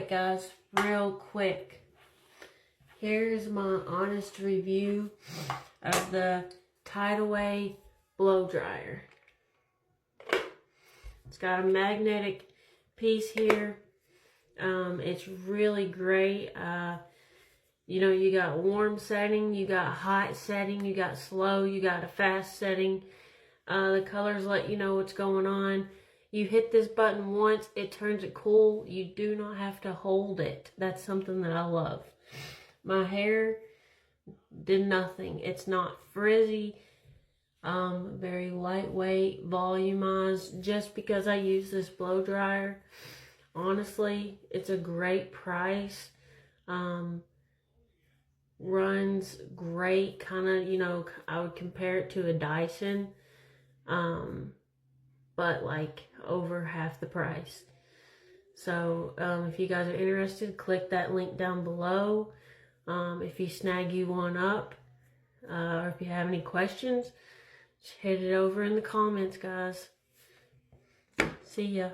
Alright guys, real quick. Here's my honest review of the Tidaway blow dryer. It's got a magnetic piece here. It's really great. You know, you got warm setting, you got hot setting, you got slow, you got a fast setting. The colors let you know what's going on. You hit this button once, it turns it cool. You do not have to hold it. That's something that I love. My hair did nothing. It's not frizzy. Very lightweight, volumized. Just because I use this blow dryer, honestly, it's a great price. Runs great. Kind of, you know, I would compare it to a Dyson. But like over half the price. So if you guys are interested, click that link down below. If you snag you one up, or if you have any questions, just hit it over in the comments, guys. See ya.